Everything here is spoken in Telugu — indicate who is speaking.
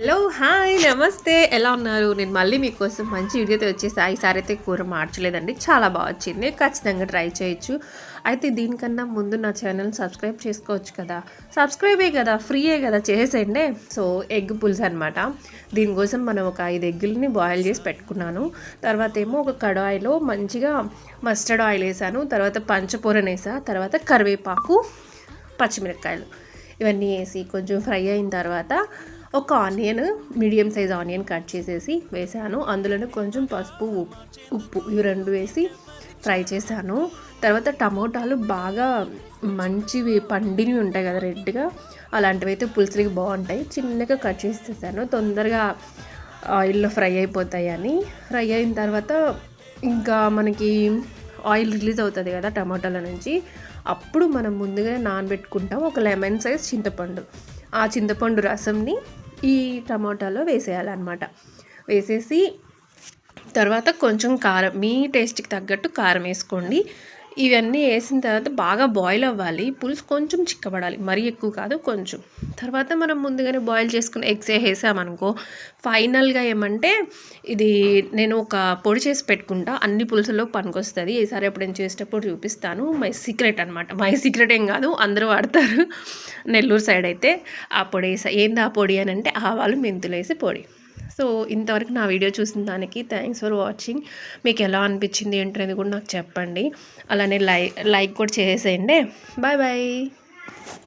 Speaker 1: హలో హాయ్ నమస్తే ఎలా ఉన్నారు? నేను మళ్ళీ మీకోసం మంచి వీడియోతో వచ్చేసా. ఈసారి అయితే కూర మార్చలేదండి, చాలా బాగా వచ్చింది. ఖచ్చితంగా ట్రై చేయొచ్చు. అయితే దీనికన్నా ముందు నా ఛానల్ సబ్స్క్రైబ్ చేసుకోవచ్చు కదా. సబ్స్క్రైబే కదా, ఫ్రీయే కదా, చేసేయండి. సో ఎగ్ పులుసు అనమాట. దీనికోసం మనం ఒక 5 ఎగ్గులని బాయిల్ చేసి పెట్టుకున్నాను. తర్వాత ఏమో ఒక కడాయిలో మంచిగా మస్టర్డ్ ఆయిల్ వేసాను. తర్వాత పంచపూరణ వేసా. తర్వాత కరివేపాకు, పచ్చిమిరపకాయలు ఇవన్నీ వేసి కొంచెం ఫ్రై అయిన తర్వాత ఒక onion, medium size onion cut చేసేసి వేసాను. అందులోనే కొంచెం పసుపు, ఉప్పు ఇవి రెండు వేసి ఫ్రై చేశాను. తర్వాత టమోటాలు బాగా మంచివి పండినవి ఉంటాయి కదా రెడ్గా, అలాంటివి అయితే పులుసులకి బాగుంటాయి. చిన్నగా కట్ చేసేసాను, తొందరగా ఆయిల్లో ఫ్రై అయిపోతాయి అని. ఫ్రై అయిన తర్వాత ఇంకా మనకి ఆయిల్ రిలీజ్ అవుతుంది కదా టమాటాల నుంచి, అప్పుడు మనం ముందుగా నానబెట్టుకుంటాం ఒక లెమన్ సైజ్ చింతపండు. ఆ చింతపండు రసంని ఈ టమాటాలో వేసేయాలన్నమాట. వేసేసి తర్వాత కొంచెం కారం, మీ టేస్ట్కి తగ్గట్టు కారం వేసుకోండి. ఇవన్నీ వేసిన తర్వాత బాగా బాయిల్ అవ్వాలి. పులుసు కొంచెం చిక్కబడాలి, మరీ ఎక్కువ కాదు, కొంచెం. తర్వాత మనం ముందుగానే బాయిల్ చేసుకుని ఎగ్స్ వేసామనుకో, ఫైనల్గా ఏమంటే ఇది నేను ఒక పొడి చేసి పెట్టుకుంటా, అన్ని పులుసుల్లో పనికొస్తుంది. ఈసారి ఎప్పుడు నేను చేసేటప్పుడు చూపిస్తాను. మై సీక్రెట్ అనమాట. మై సీక్రెట్ ఏం కాదు, అందరూ వాడతారు నెల్లూరు సైడ్ అయితే. ఆ పొడి వేసా. ఏంది ఆ పొడి అని అంటే ఆవాలు మెంతులు వేసి పొడి. సో ఇంతవరకు నా వీడియో చూసిన దానికి థ్యాంక్స్ ఫర్ వాచింగ్. మీకు ఎలా అనిపించింది ఏంటనేది కూడా నాకు చెప్పండి. అలానే లైక్ కూడా చేసేయండి. Bye bye.